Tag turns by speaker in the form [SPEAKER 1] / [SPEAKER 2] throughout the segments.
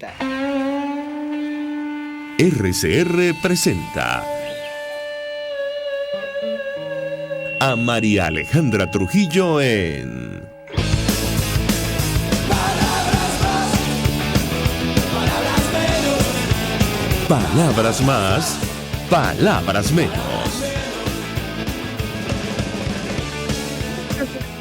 [SPEAKER 1] presenta.
[SPEAKER 2] RCR presenta a María Alejandra Trujillo en Palabras más, palabras menos.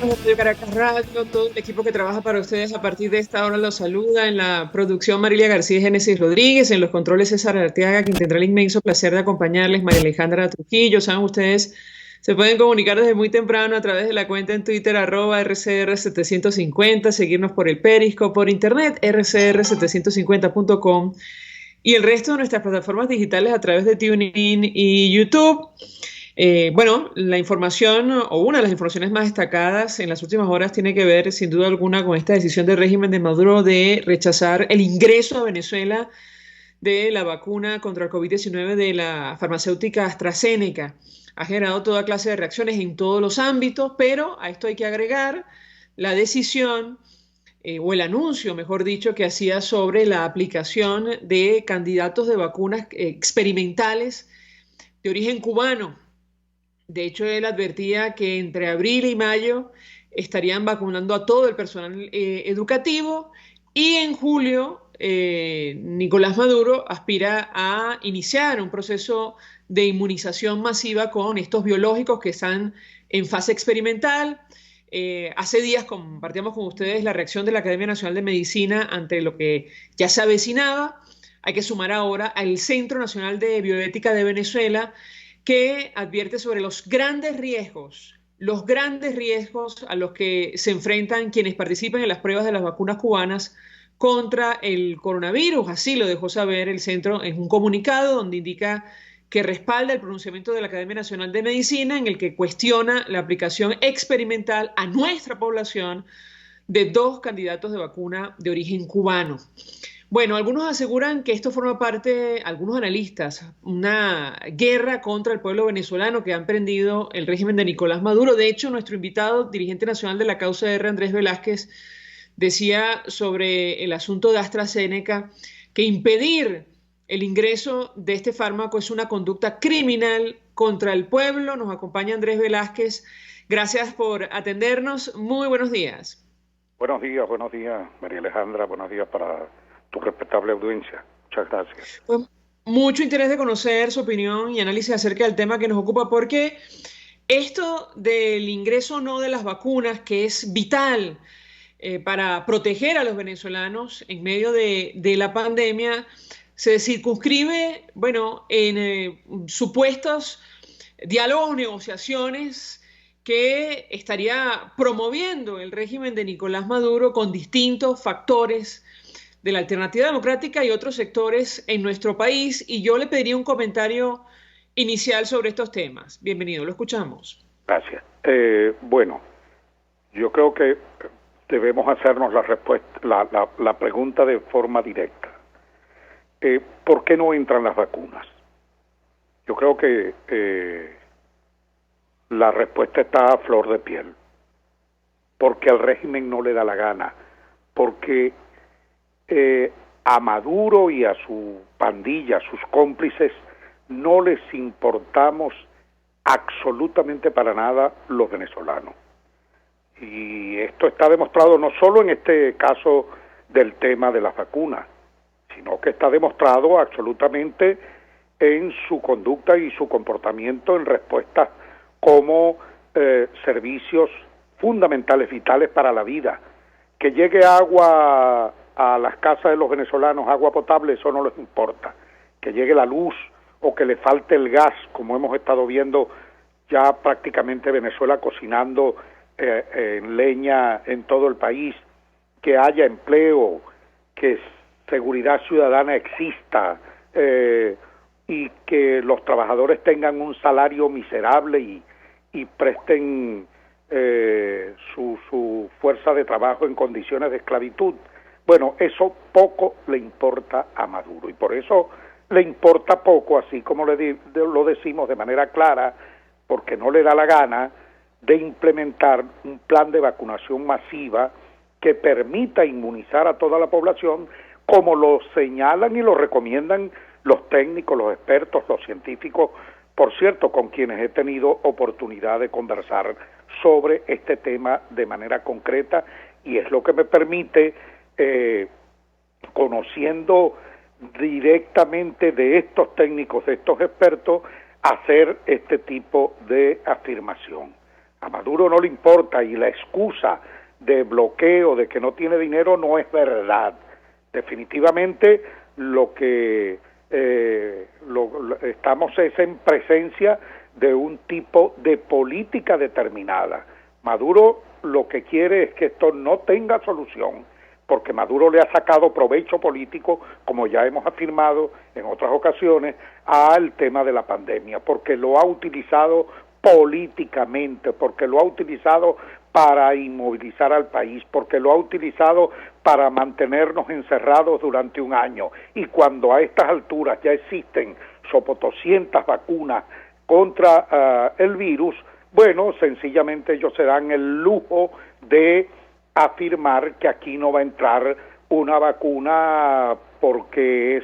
[SPEAKER 3] Radio Caracas Radio, todo el equipo que trabaja para ustedes a partir de esta hora los saluda. En la producción Marilia García y Génesis Rodríguez, en los controles César Arteaga, quien tendrá el inmenso placer de acompañarles, María Alejandra Trujillo. Saben ustedes, se pueden comunicar desde muy temprano a través de la cuenta en Twitter @RCR750, seguirnos por el Periscope, por internet rcr750.com y el resto de nuestras plataformas digitales a través de TuneIn y YouTube. La información o una de las informaciones más destacadas en las últimas horas tiene que ver sin duda alguna con esta decisión del régimen de Maduro de rechazar el ingreso a Venezuela de la vacuna contra el COVID-19 de la farmacéutica AstraZeneca. Ha generado toda clase de reacciones en todos los ámbitos, pero a esto hay que agregar la decisión o el anuncio, mejor dicho, que hacía sobre la aplicación de candidatos de vacunas experimentales de origen cubano. De hecho, él advertía que entre abril y mayo estarían vacunando a todo el personal educativo y en julio Nicolás Maduro aspira a iniciar un proceso de inmunización masiva con estos biológicos que están en fase experimental. Hace días compartíamos con ustedes la reacción de la Academia Nacional de Medicina ante lo que ya se avecinaba. Hay que sumar ahora al Centro Nacional de Bioética de Venezuela, que advierte sobre los grandes riesgos a los que se enfrentan quienes participan en las pruebas de las vacunas cubanas contra el coronavirus. Así lo dejó saber el centro en un comunicado donde indica que respalda el pronunciamiento de la Academia Nacional de Medicina en el que cuestiona la aplicación experimental a nuestra población de 2 candidatos de vacuna de origen cubano. Bueno, algunos aseguran que esto forma parte, algunos analistas, una guerra contra el pueblo venezolano que ha emprendido el régimen de Nicolás Maduro. De hecho, nuestro invitado, dirigente nacional de la causa R, Andrés Velázquez, decía sobre el asunto de AstraZeneca que impedir el ingreso de este fármaco es una conducta criminal contra el pueblo. Nos acompaña Andrés Velázquez. Gracias por atendernos. Muy buenos días.
[SPEAKER 4] Buenos días, María Alejandra. Buenos días para tu respetable audiencia. Muchas gracias.
[SPEAKER 3] Pues mucho interés de conocer su opinión y análisis acerca del tema que nos ocupa, porque esto del ingreso o no de las vacunas, que es vital para proteger a los venezolanos en medio de la pandemia, se circunscribe, en supuestos diálogos, negociaciones que estaría promoviendo el régimen de Nicolás Maduro con distintos factores de la Alternativa Democrática y otros sectores en nuestro país, y yo le pediría un comentario inicial sobre estos temas. Bienvenido, lo escuchamos.
[SPEAKER 4] Gracias. Yo creo que debemos hacernos la pregunta de forma directa. ¿Por qué no entran las vacunas? Yo creo que la respuesta está a flor de piel. Porque al régimen no le da la gana. Porque a Maduro y a su pandilla, a sus cómplices, no les importamos absolutamente para nada los venezolanos. Y esto está demostrado no solo en este caso del tema de las vacunas, sino que está demostrado absolutamente en su conducta y su comportamiento en respuesta como servicios fundamentales, vitales para la vida. Que llegue agua a las casas de los venezolanos, agua potable, eso no les importa. Que llegue la luz o que le falte el gas, como hemos estado viendo ya prácticamente Venezuela cocinando en leña en todo el país, que haya empleo, que seguridad ciudadana exista y que los trabajadores tengan un salario miserable y presten su fuerza de trabajo en condiciones de esclavitud. Bueno, eso poco le importa a Maduro y por eso le importa poco, así como lo decimos de manera clara, porque no le da la gana de implementar un plan de vacunación masiva que permita inmunizar a toda la población como lo señalan y lo recomiendan los técnicos, los expertos, los científicos, por cierto, con quienes he tenido oportunidad de conversar sobre este tema de manera concreta, y es lo que me permite, conociendo directamente de estos técnicos, de estos expertos, hacer este tipo de afirmación. A Maduro no le importa, y la excusa de bloqueo, de que no tiene dinero, no es verdad. Definitivamente lo que estamos es en presencia de un tipo de política determinada. Maduro lo que quiere es que esto no tenga solución, porque Maduro le ha sacado provecho político, como ya hemos afirmado en otras ocasiones, al tema de la pandemia, porque lo ha utilizado políticamente, porque lo ha utilizado para inmovilizar al país, porque lo ha utilizado para mantenernos encerrados durante un año. Y cuando a estas alturas ya existen sobre 200 vacunas contra el virus, bueno, sencillamente ellos se dan el lujo de afirmar que aquí no va a entrar una vacuna porque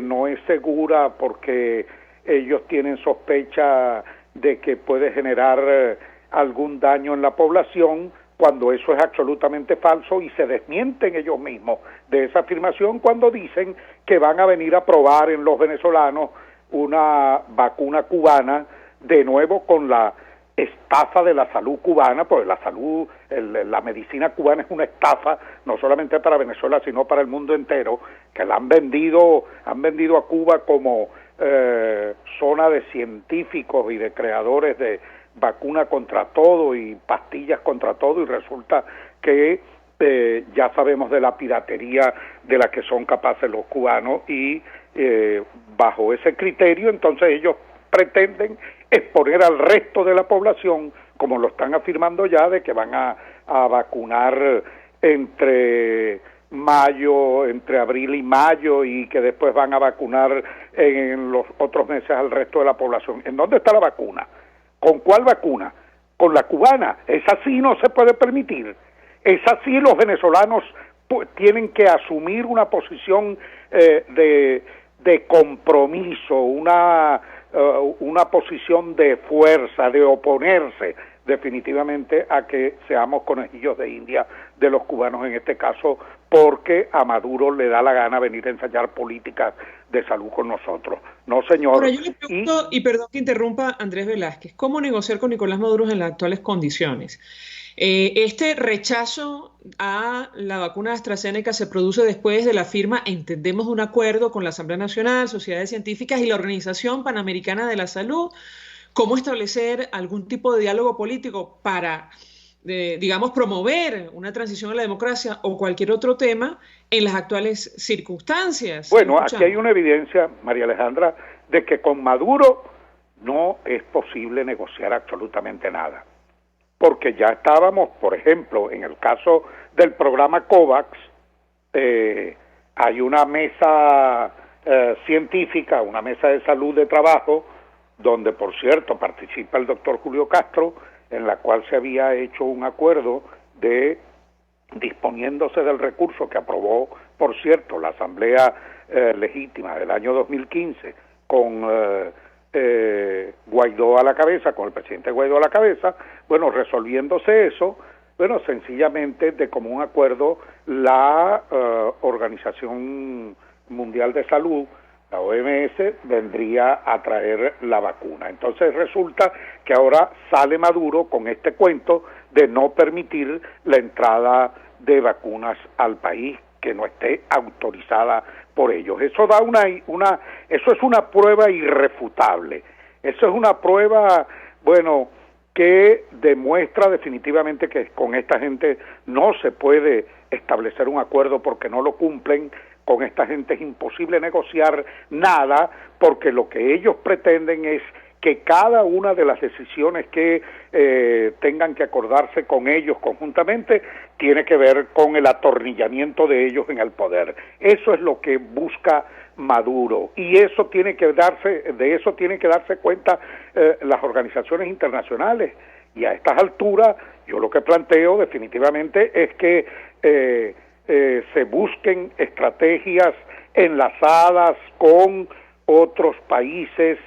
[SPEAKER 4] no es segura, porque ellos tienen sospecha de que puede generar algún daño en la población, cuando eso es absolutamente falso, y se desmienten ellos mismos de esa afirmación cuando dicen que van a venir a probar en los venezolanos una vacuna cubana, de nuevo con la estafa de la salud cubana, porque la medicina cubana es una estafa, no solamente para Venezuela, sino para el mundo entero, que la han vendido a Cuba como zona de científicos y de creadores de vacuna contra todo y pastillas contra todo, y resulta que ya sabemos de la piratería de la que son capaces los cubanos, y bajo ese criterio entonces ellos pretenden exponer al resto de la población, como lo están afirmando ya, de que van a vacunar entre abril y mayo, y que después van a vacunar en los otros meses al resto de la población. ¿En dónde está la vacuna? ¿Con cuál vacuna? Con la cubana. Esa sí no se puede permitir. Esa sí los venezolanos tienen que asumir una posición de compromiso, una posición de fuerza, de oponerse definitivamente a que seamos conejillos de India de los cubanos en este caso, porque a Maduro le da la gana venir a ensayar políticas de salud con nosotros. No, señor.
[SPEAKER 3] Ahora yo le pregunto, y perdón que interrumpa, Andrés Velázquez, ¿cómo negociar con Nicolás Maduro en las actuales condiciones? Este rechazo a la vacuna AstraZeneca se produce después de la firma, entendemos, de un acuerdo con la Asamblea Nacional, sociedades científicas y la Organización Panamericana de la Salud. ¿Cómo establecer algún tipo de diálogo político para, digamos, promover una transición a la democracia o cualquier otro tema en las actuales circunstancias?
[SPEAKER 4] Bueno, aquí hay una evidencia, María Alejandra, de que con Maduro no es posible negociar absolutamente nada. Porque ya estábamos, por ejemplo, en el caso del programa COVAX, hay una mesa científica, una mesa de salud de trabajo, donde, por cierto, participa el doctor Julio Castro, en la cual se había hecho un acuerdo de disponiéndose del recurso que aprobó, por cierto, la Asamblea Legítima del año 2015, con Guaidó a la cabeza, con el presidente Guaidó a la cabeza. Bueno, resolviéndose eso, bueno, sencillamente de común acuerdo, la Organización Mundial de Salud, la OMS, vendría a traer la vacuna. Entonces resulta que ahora sale Maduro con este cuento de no permitir la entrada de vacunas al país que no esté autorizada por ellos. Eso da eso es una prueba irrefutable. Eso es una prueba, bueno, que demuestra definitivamente que con esta gente no se puede establecer un acuerdo porque no lo cumplen. Con esta gente es imposible negociar nada, porque lo que ellos pretenden es que cada una de las decisiones que tengan que acordarse con ellos conjuntamente tiene que ver con el atornillamiento de ellos en el poder. Eso es lo que busca Maduro, y de eso tienen que darse cuenta las organizaciones internacionales. Y a estas alturas yo lo que planteo definitivamente es que se busquen estrategias enlazadas con otros países,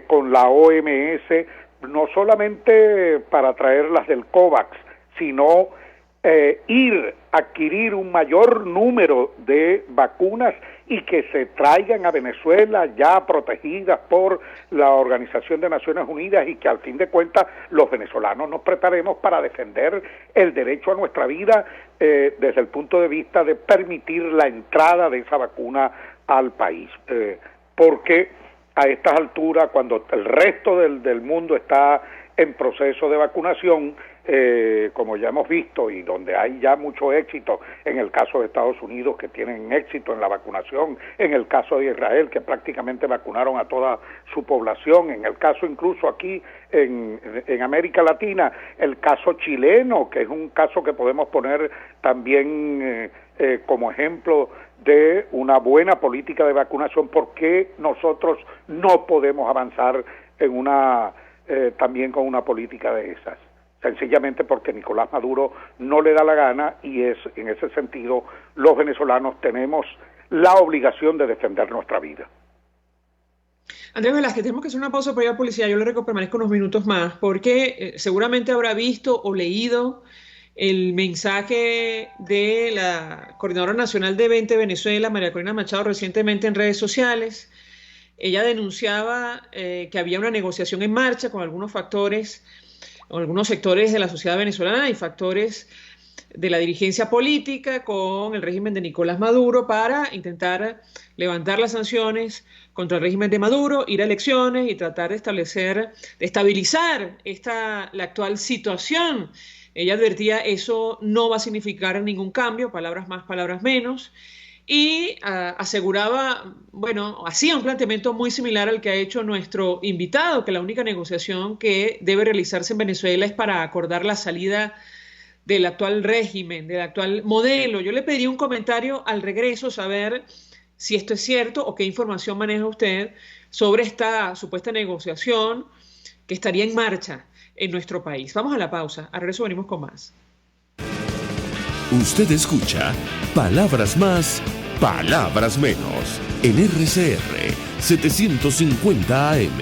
[SPEAKER 4] con la OMS, no solamente para traerlas del COVAX, sino adquirir un mayor número de vacunas y que se traigan a Venezuela ya protegidas por la Organización de Naciones Unidas, y que al fin de cuentas los venezolanos nos preparemos para defender el derecho a nuestra vida desde el punto de vista de permitir la entrada de esa vacuna al país, porque a estas alturas, cuando el resto del mundo está en proceso de vacunación, como ya hemos visto, y donde hay ya mucho éxito, en el caso de Estados Unidos, que tienen éxito en la vacunación, en el caso de Israel, que prácticamente vacunaron a toda su población, en el caso incluso aquí en América Latina, el caso chileno, que es un caso que podemos poner también como ejemplo de una buena política de vacunación. ¿Por qué nosotros no podemos avanzar en también con una política de esas? Sencillamente porque Nicolás Maduro no le da la gana, y en ese sentido los venezolanos tenemos la obligación de defender nuestra vida.
[SPEAKER 3] Andrés Velázquez, tenemos que hacer una pausa para ir a publicidad. Yo le ruego que permanezca unos minutos más, porque seguramente habrá visto o leído el mensaje de la Coordinadora Nacional de 20 Venezuela, María Corina Machado, recientemente en redes sociales. Ella denunciaba que había una negociación en marcha con algunos factores, o algunos sectores de la sociedad venezolana y factores de la dirigencia política con el régimen de Nicolás Maduro para intentar levantar las sanciones contra el régimen de Maduro, ir a elecciones y tratar de estabilizar la actual situación. Ella advertía, eso no va a significar ningún cambio, palabras más, palabras menos, y aseguraba, hacía un planteamiento muy similar al que ha hecho nuestro invitado, que la única negociación que debe realizarse en Venezuela es para acordar la salida del actual régimen, del actual modelo. Yo le pediría un comentario al regreso, saber si esto es cierto o qué información maneja usted sobre esta supuesta negociación que estaría en marcha en nuestro país. Vamos a la pausa, al regreso venimos con más.
[SPEAKER 2] Usted escucha Palabras Más, Palabras Menos en RCR 750 AM.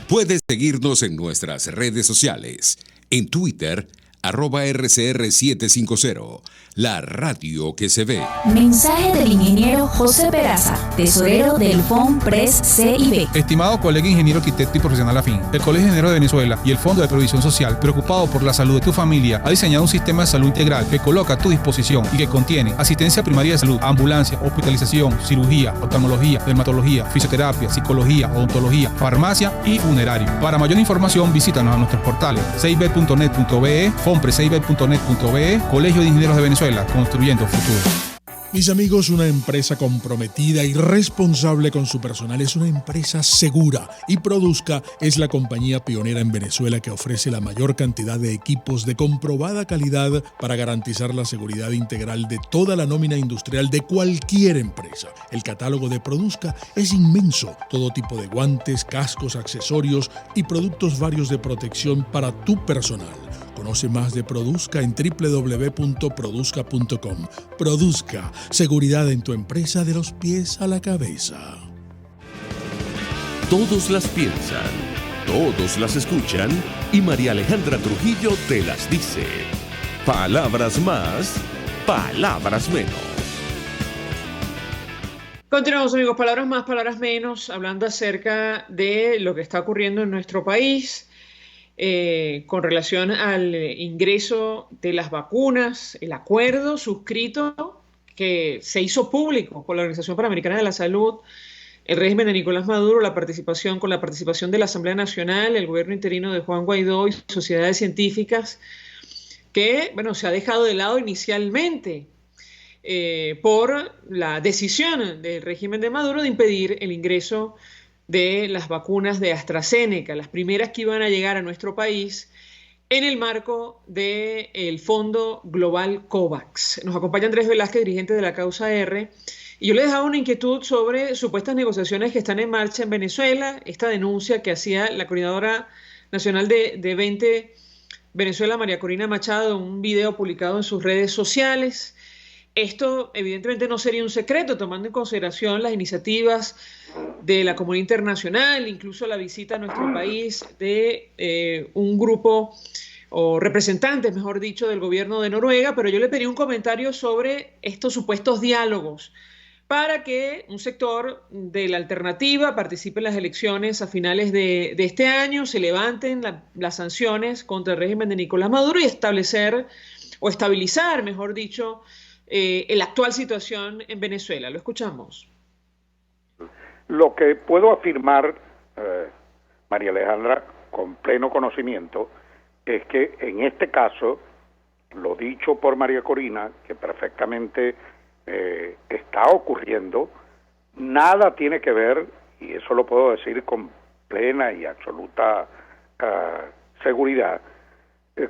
[SPEAKER 1] Puedes seguirnos en nuestras redes sociales. En Twitter, @RCR750, la radio que se ve.
[SPEAKER 5] Mensaje del ingeniero José Peraza, tesorero del FONPRES CIB.
[SPEAKER 6] Estimado colega ingeniero, arquitecto y profesional afín, el Colegio de Ingenieros de Venezuela y el Fondo de Previsión Social, preocupado por la salud de tu familia, ha diseñado un sistema de salud integral que coloca a tu disposición y que contiene asistencia primaria de salud, ambulancia, hospitalización, cirugía, oftalmología, dermatología, fisioterapia, psicología, odontología, farmacia y funerario. Para mayor información, visítanos a nuestros portales cib.net.be, fonprescib.net.be, Colegio de Ingenieros de Venezuela, construyendo futuro.
[SPEAKER 7] Mis amigos, una empresa comprometida y responsable con su personal es una empresa segura, y Produzca es la compañía pionera en Venezuela que ofrece la mayor cantidad de equipos de comprobada calidad para garantizar la seguridad integral de toda la nómina industrial de cualquier empresa. El catálogo de Produzca es inmenso, todo tipo de guantes, cascos, accesorios y productos varios de protección para tu personal. Conoce más de Produzca en www.produzca.com. Produzca, seguridad en tu empresa de los pies a la cabeza.
[SPEAKER 2] Todos las piensan, todos las escuchan, y María Alejandra Trujillo te las dice. Palabras más, palabras menos.
[SPEAKER 3] Continuamos, amigos, palabras más, palabras menos, hablando acerca de lo que está ocurriendo en nuestro país. Con relación al ingreso de las vacunas, el acuerdo suscrito que se hizo público por la Organización Panamericana de la Salud, el régimen de Nicolás Maduro, con la participación de la Asamblea Nacional, el gobierno interino de Juan Guaidó y sociedades científicas, que se ha dejado de lado inicialmente por la decisión del régimen de Maduro de impedir el ingreso de las vacunas de AstraZeneca, las primeras que iban a llegar a nuestro país en el marco del Fondo Global COVAX. Nos acompaña Andrés Velázquez, dirigente de la Causa R, y yo le dejaba una inquietud sobre supuestas negociaciones que están en marcha en Venezuela, esta denuncia que hacía la Coordinadora Nacional de Venezuela, María Corina Machado, un video publicado en sus redes sociales. Esto evidentemente no sería un secreto, tomando en consideración las iniciativas de la comunidad internacional, incluso la visita a nuestro país de un grupo o representantes, mejor dicho, del gobierno de Noruega, pero yo le pedí un comentario sobre estos supuestos diálogos para que un sector de la alternativa participe en las elecciones a finales de este año, se levanten las sanciones contra el régimen de Nicolás Maduro y establecer o estabilizar, mejor dicho, la actual situación en Venezuela. Lo escuchamos.
[SPEAKER 4] Lo que puedo afirmar, María Alejandra, con pleno conocimiento, es que en este caso, lo dicho por María Corina, que perfectamente está ocurriendo, nada tiene que ver, y eso lo puedo decir con plena y absoluta seguridad,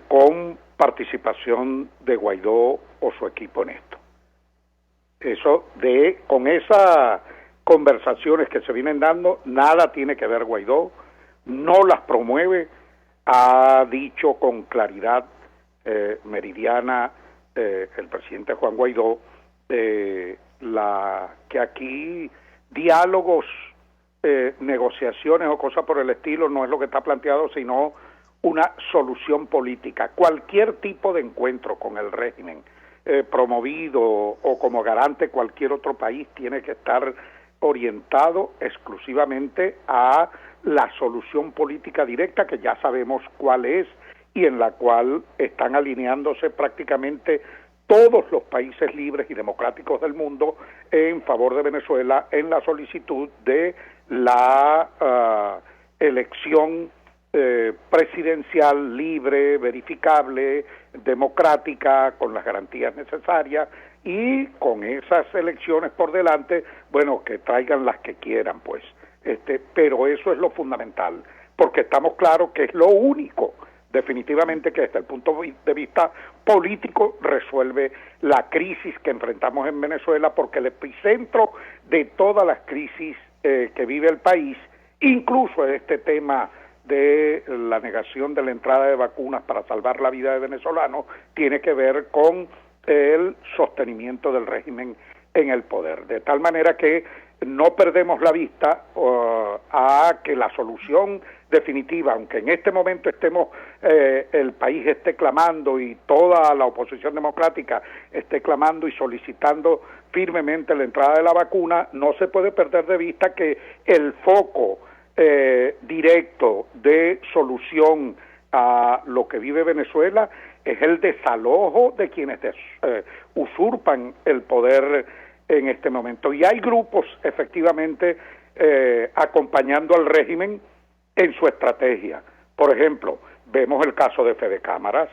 [SPEAKER 4] con participación de Guaidó o su equipo en esto. Con esas conversaciones que se vienen dando, nada tiene que ver Guaidó, no las promueve, ha dicho con claridad meridiana el presidente Juan Guaidó que aquí diálogos, negociaciones o cosas por el estilo no es lo que está planteado, sino una solución política. Cualquier tipo de encuentro con el régimen promovido o como garante cualquier otro país tiene que estar orientado exclusivamente a la solución política directa, que ya sabemos cuál es y en la cual están alineándose prácticamente todos los países libres y democráticos del mundo en favor de Venezuela en la solicitud de la elección presidencial libre, verificable, democrática, con las garantías necesarias, y con esas elecciones por delante, bueno, que traigan las que quieran, pues. Pero eso es lo fundamental, porque estamos claros que es lo único definitivamente que desde el punto de vista político resuelve la crisis que enfrentamos en Venezuela, porque el epicentro de todas las crisis que vive el país, incluso este tema de la negación de la entrada de vacunas para salvar la vida de venezolanos, tiene que ver con el sostenimiento del régimen en el poder, de tal manera que no perdemos la vista a que la solución definitiva, aunque en este momento el país esté clamando y toda la oposición democrática esté clamando y solicitando firmemente la entrada de la vacuna, no se puede perder de vista que el foco directo de solución a lo que vive Venezuela es el desalojo de quienes usurpan el poder en este momento. Y hay grupos efectivamente acompañando al régimen en su estrategia. Por ejemplo, vemos el caso de Fede Cámaras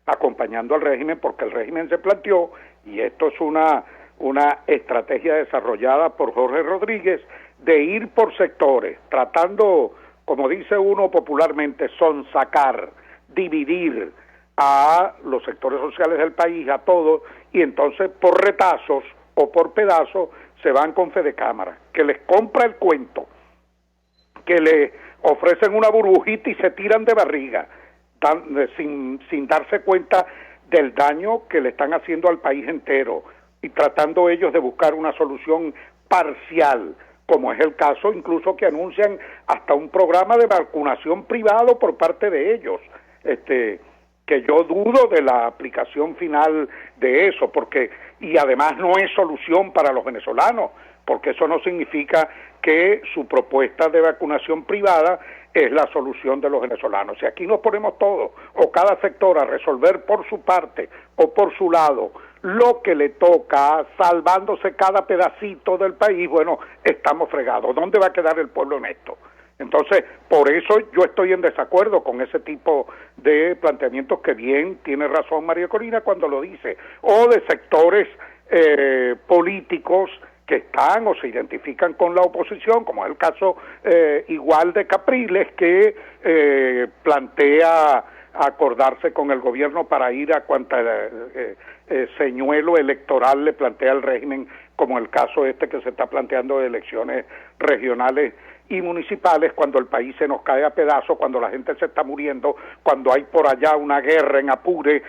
[SPEAKER 4] acompañando al régimen, porque el régimen se planteó, y esto es una estrategia desarrollada por Jorge Rodríguez, de ir por sectores, tratando, como dice uno popularmente, sonsacar, dividir a los sectores sociales del país, a todos, y entonces por retazos o por pedazos se van con Fede Cámaras, que les compra el cuento, que le ofrecen una burbujita y se tiran de barriga, sin darse cuenta del daño que le están haciendo al país entero, y tratando ellos de buscar una solución parcial, como es el caso incluso que anuncian hasta un programa de vacunación privado por parte de ellos, que yo dudo de la aplicación final de eso, y además no es solución para los venezolanos, porque eso no significa que su propuesta de vacunación privada es la solución de los venezolanos. Si aquí nos ponemos todos, o cada sector, a resolver por su parte o por su lado lo que le toca, salvándose cada pedacito del país, bueno, estamos fregados. ¿Dónde va a quedar el pueblo en esto? Entonces, por eso yo estoy en desacuerdo con ese tipo de planteamientos, que bien tiene razón María Corina cuando lo dice, o de sectores políticos que están o se identifican con la oposición, como es el caso igual de Capriles, que plantea acordarse con el gobierno para ir a cuanta señuelo electoral le plantea el régimen como el caso que se está planteando de elecciones regionales y municipales, cuando el país se nos cae a pedazos, cuando la gente se está muriendo, cuando hay por allá una guerra en Apure,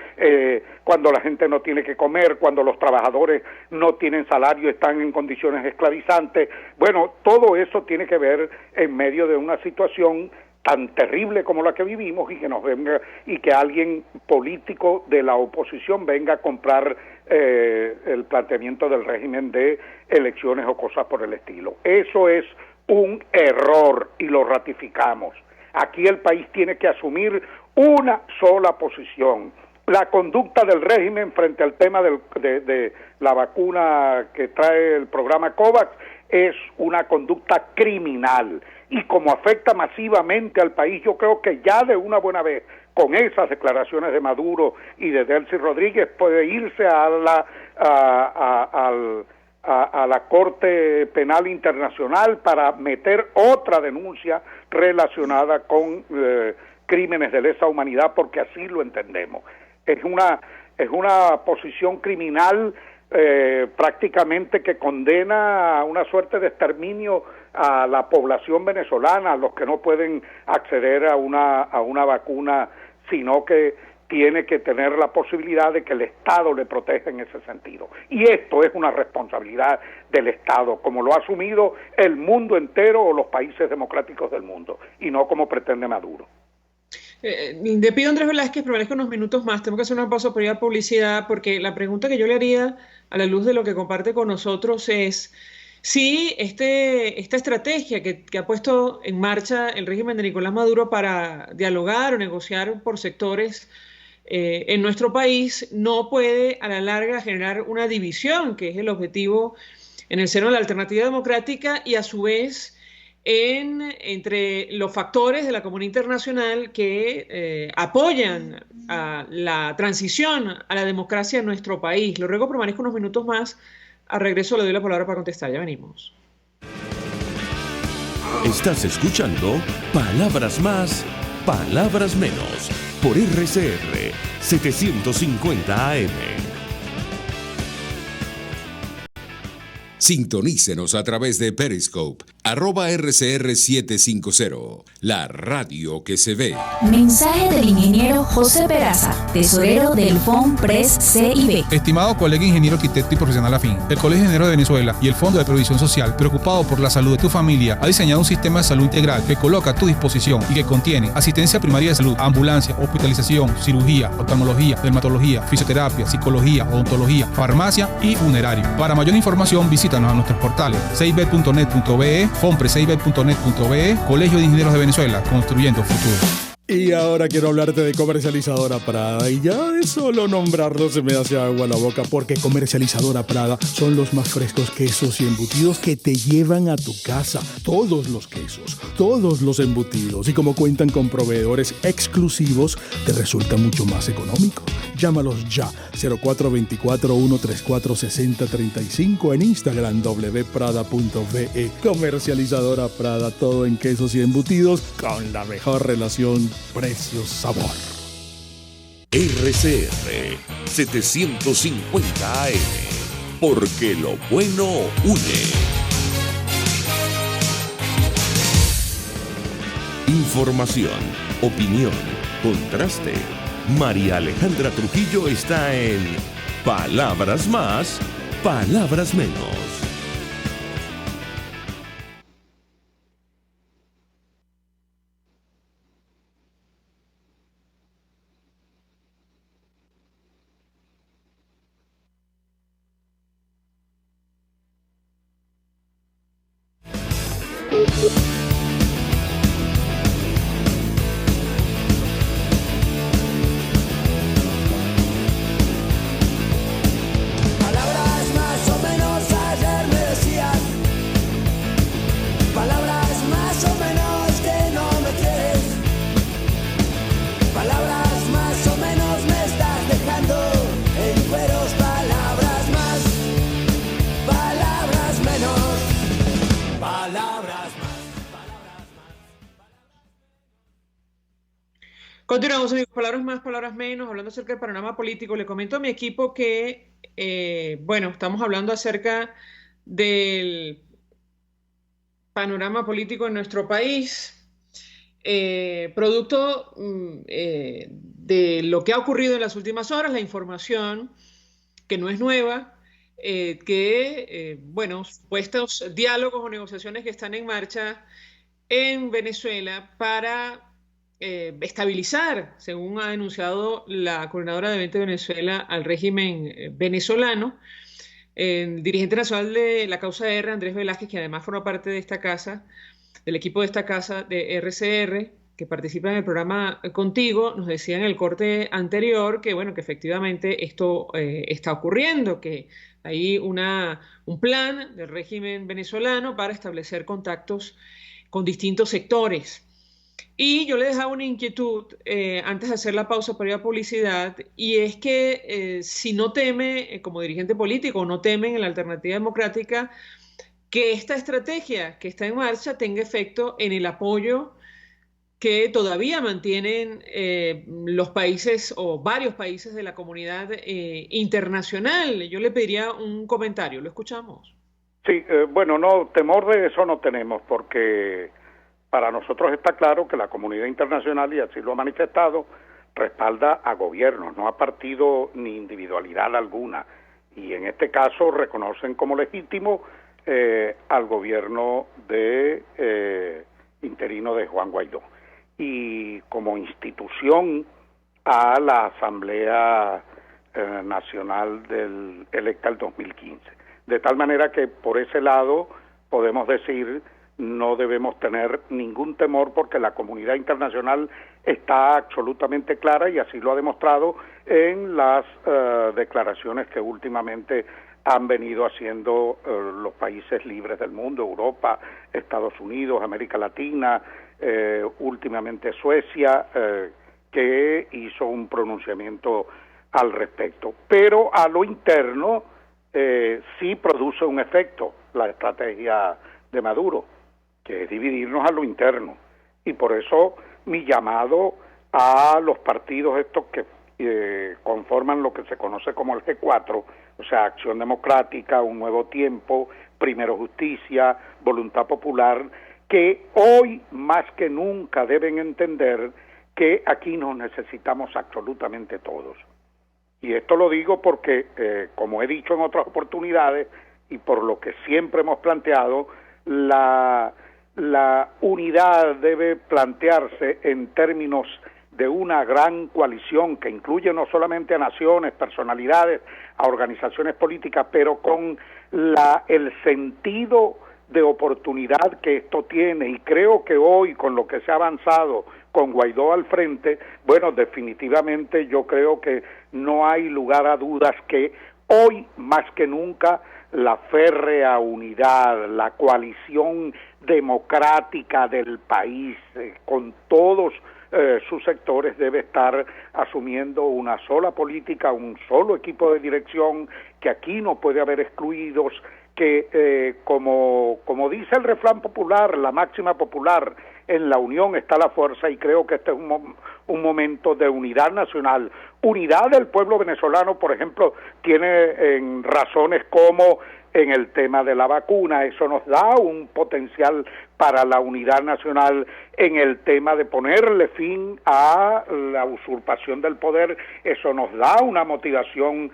[SPEAKER 4] cuando la gente no tiene que comer, cuando los trabajadores no tienen salario, están en condiciones esclavizantes. Bueno, todo eso tiene que ver en medio de una situación tan terrible como la que vivimos, y que nos venga y que alguien político de la oposición venga a comprar el planteamiento del régimen de elecciones o cosas por el estilo. Eso es un error y lo ratificamos. Aquí el país tiene que asumir una sola posición. La conducta del régimen frente al tema de la vacuna que trae el programa COVAX es una conducta criminal, y como afecta masivamente al país, yo creo que ya de una buena vez, con esas declaraciones de Maduro y de Delcy Rodríguez, puede irse a la Corte Penal Internacional para meter otra denuncia relacionada con crímenes de lesa humanidad, porque así lo entendemos. Es una posición criminal prácticamente que condena a una suerte de exterminio a la población venezolana, a los que no pueden acceder a una vacuna, sino que tiene que tener la posibilidad de que el Estado le proteja en ese sentido. Y esto es una responsabilidad del Estado, como lo ha asumido el mundo entero o los países democráticos del mundo, y no como pretende Maduro.
[SPEAKER 3] Le pido a Andrés Velázquez permanezca unos minutos más. Tengo que hacer una pausa por ir a publicidad, porque la pregunta que yo le haría a la luz de lo que comparte con nosotros es si esta estrategia que ha puesto en marcha el régimen de Nicolás Maduro para dialogar o negociar por sectores en nuestro país no puede a la larga generar una división, que es el objetivo en el seno de la alternativa democrática, y a su vez entre los factores de la comunidad internacional que apoyan a la transición a la democracia en nuestro país. Lo ruego permanezca unos minutos más. A regreso le doy la palabra para contestar. Ya venimos.
[SPEAKER 2] Estás escuchando Palabras Más, Palabras Menos, por RCR 750 AM.
[SPEAKER 1] Sintonícenos a través de Periscope, @RCR750, la radio que se ve.
[SPEAKER 5] Mensaje del ingeniero José Peraza, tesorero del FONPRES CIB.
[SPEAKER 6] Estimado colega ingeniero, arquitecto y profesional afín, el Colegio de Ingenieros de Venezuela y el Fondo de Previsión Social, preocupado por la salud de tu familia, ha diseñado un sistema de salud integral que coloca a tu disposición y que contiene asistencia primaria de salud, ambulancia, hospitalización, cirugía, oftalmología, dermatología, fisioterapia, psicología, odontología, farmacia y funerario. Para mayor información, visítanos a nuestros portales cib.net.be, fonprescib.net.be, Colegio de Ingenieros de Venezuela, construyendo futuro.
[SPEAKER 7] Y ahora quiero hablarte de Comercializadora Prada, y ya de solo nombrarlo se me hace agua la boca, porque Comercializadora Prada son los más frescos quesos y embutidos que te llevan a tu casa. Todos los quesos, todos los embutidos, y como cuentan con proveedores exclusivos, te resulta mucho más económico. Llámalos ya, 0424-134-6035, en Instagram wprada.ve. Comercializadora Prada, todo en quesos y embutidos con la mejor relación precio-sabor.
[SPEAKER 2] RCR 750 AM, porque lo bueno une. Información, opinión, contraste. María Alejandra Trujillo está en Palabras Más, Palabras Menos.
[SPEAKER 3] Continuamos, amigos. Palabras más, palabras menos, hablando acerca del panorama político. Le comento a mi equipo que, estamos hablando acerca del panorama político en nuestro país, producto de lo que ha ocurrido en las últimas horas, la información que no es nueva, supuestos diálogos o negociaciones que están en marcha en Venezuela para estabilizar, según ha denunciado la coordinadora de 20 Venezuela, al régimen venezolano. El dirigente nacional de la causa R, Andrés Velázquez, que además forma parte de esta casa, del equipo de esta casa de RCR, que participa en el programa Contigo, nos decía en el corte anterior que, que efectivamente esto está ocurriendo, que hay un plan del régimen venezolano para establecer contactos con distintos sectores. Y yo le dejaba una inquietud antes de hacer la pausa para ir a publicidad, y es que si no teme, como dirigente político, no temen en la Alternativa Democrática, que esta estrategia que está en marcha tenga efecto en el apoyo que todavía mantienen los países o varios países de la comunidad internacional. Yo le pediría un comentario, ¿lo escuchamos?
[SPEAKER 4] Sí, no, temor de eso no tenemos, porque para nosotros está claro que la comunidad internacional, y así lo ha manifestado, respalda a gobiernos, no a partido ni individualidad alguna, y en este caso reconocen como legítimo al gobierno interino de Juan Guaidó, y como institución a la Asamblea Nacional electa el 2015. De tal manera que por ese lado podemos decir no debemos tener ningún temor, porque la comunidad internacional está absolutamente clara, y así lo ha demostrado en las declaraciones que últimamente han venido haciendo los países libres del mundo, Europa, Estados Unidos, América Latina, últimamente Suecia, que hizo un pronunciamiento al respecto. Pero a lo interno sí produce un efecto la estrategia de Maduro, que es dividirnos a lo interno, y por eso mi llamado a los partidos estos que conforman lo que se conoce como el G4, o sea, Acción Democrática, Un Nuevo Tiempo, Primero Justicia, Voluntad Popular, que hoy más que nunca deben entender que aquí nos necesitamos absolutamente todos. Y esto lo digo porque, como he dicho en otras oportunidades, y por lo que siempre hemos planteado, la unidad debe plantearse en términos de una gran coalición que incluye no solamente a naciones, personalidades, a organizaciones políticas, pero con el sentido de oportunidad que esto tiene. Y creo que hoy, con lo que se ha avanzado con Guaidó al frente, definitivamente yo creo que no hay lugar a dudas que hoy más que nunca la férrea unidad, la coalición democrática del país, con todos sus sectores, debe estar asumiendo una sola política, un solo equipo de dirección, que aquí no puede haber excluidos, que como dice el refrán popular, la máxima popular, en la unión está la fuerza, y creo que este es un momento de unidad nacional. Unidad del pueblo venezolano, por ejemplo, tiene en razones como en el tema de la vacuna, eso nos da un potencial para la unidad nacional. En el tema de ponerle fin a la usurpación del poder, eso nos da una motivación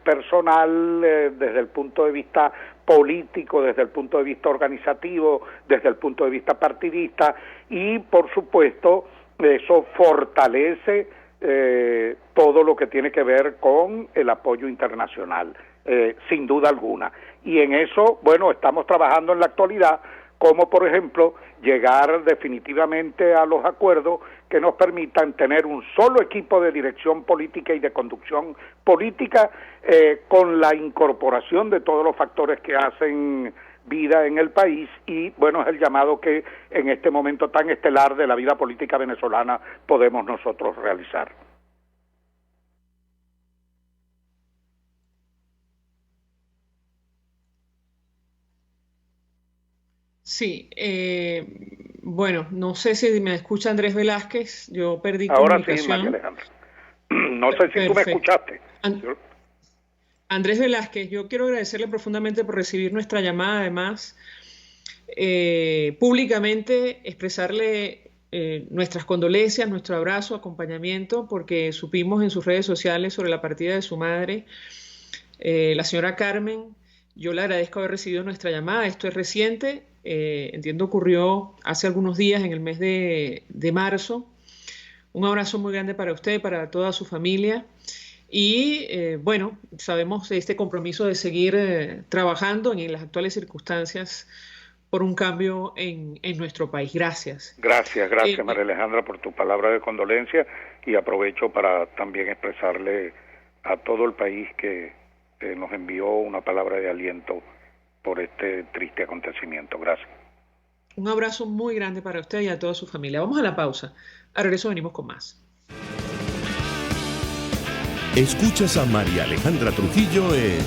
[SPEAKER 4] personal desde el punto de vista político, desde el punto de vista organizativo, desde el punto de vista partidista, y por supuesto eso fortalece todo lo que tiene que ver con el apoyo internacional, sin duda alguna. Y en eso, estamos trabajando en la actualidad, como por ejemplo llegar definitivamente a los acuerdos que nos permitan tener un solo equipo de dirección política y de conducción política, con la incorporación de todos los factores que hacen vida en el país, y es el llamado que en este momento tan estelar de la vida política venezolana podemos nosotros realizar.
[SPEAKER 3] Sí, no sé si me escucha Andrés Velázquez, yo perdí
[SPEAKER 4] ahora
[SPEAKER 3] comunicación.
[SPEAKER 4] Sí, María Alejandra. No sé si tú me escuchaste.
[SPEAKER 3] Andrés Velázquez, yo quiero agradecerle profundamente por recibir nuestra llamada, además, públicamente expresarle nuestras condolencias, nuestro abrazo, acompañamiento, porque supimos en sus redes sociales sobre la partida de su madre, la señora Carmen. Yo le agradezco haber recibido nuestra llamada, esto es reciente, entiendo ocurrió hace algunos días, en el mes de marzo. Un abrazo muy grande para usted, para toda su familia. Y bueno, sabemos de este compromiso de seguir trabajando en las actuales circunstancias por un cambio en nuestro país. Gracias.
[SPEAKER 4] Gracias, María Alejandra, por tu palabra de condolencia, y aprovecho para también expresarle a todo el país que nos envió una palabra de aliento por este triste acontecimiento. Gracias.
[SPEAKER 3] Un abrazo muy grande para usted y a toda su familia. Vamos a la pausa. A regreso venimos con más.
[SPEAKER 2] Escuchas a María Alejandra Trujillo en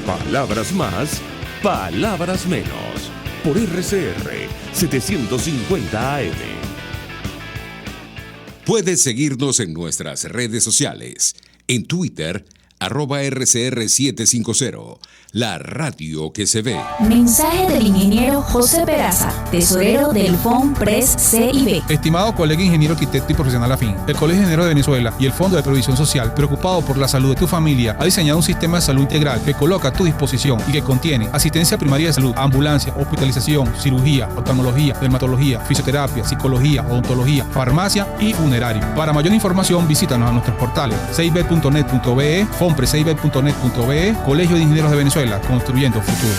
[SPEAKER 2] Palabras Más, Palabras Menos, por RCR 750 AM.
[SPEAKER 1] Puedes seguirnos en nuestras redes sociales. En Twitter, @RCR750, la radio que se ve.
[SPEAKER 5] Mensaje del ingeniero José Peraza, tesorero del FONPRES CIB.
[SPEAKER 6] Estimado colega ingeniero, arquitecto y profesional afín, el Colegio de Ingenieros de Venezuela y el Fondo de Previsión Social, preocupado por la salud de tu familia, ha diseñado un sistema de salud integral que coloca a tu disposición y que contiene asistencia primaria de salud, ambulancia, hospitalización, cirugía, oftalmología, dermatología, fisioterapia, psicología, odontología, farmacia y funerario. Para mayor información, visítanos a nuestros portales cib.net.be, fonprescib.net.be, Colegio de Ingenieros de Venezuela, construyendo futuro.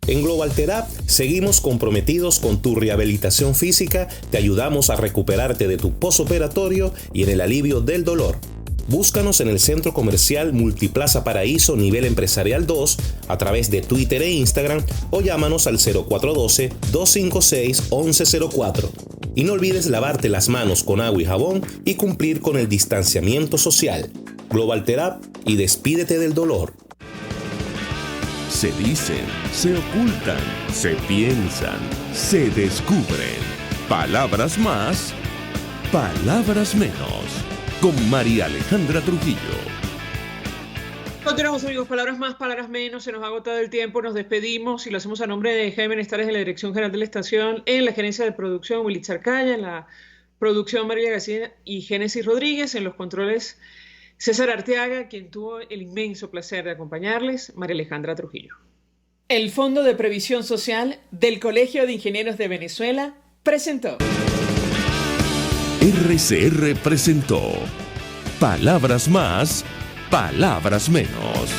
[SPEAKER 8] En Global Therap seguimos comprometidos con tu rehabilitación física, te ayudamos a recuperarte de tu posoperatorio y en el alivio del dolor. Búscanos en el Centro Comercial Multiplaza Paraíso Nivel Empresarial 2 a través de Twitter e Instagram o llámanos al 0412-256-1104. Y no olvides lavarte las manos con agua y jabón y cumplir con el distanciamiento social. Global Therap y despídete del dolor.
[SPEAKER 2] Se dicen, se ocultan, se piensan, se descubren. Palabras más, palabras menos. Con María Alejandra Trujillo.
[SPEAKER 3] Continuamos, amigos. Palabras más, palabras menos. Se nos ha agotado el tiempo. Nos despedimos y lo hacemos a nombre de Jaime Nestares, de la Dirección General de la Estación, en la gerencia de producción Willy Charcaya, en la producción María García y Génesis Rodríguez, en los controles César Arteaga, quien tuvo el inmenso placer de acompañarles, María Alejandra Trujillo. El Fondo de Previsión Social del Colegio de Ingenieros de Venezuela presentó.
[SPEAKER 2] RCR presentó Palabras más, palabras menos.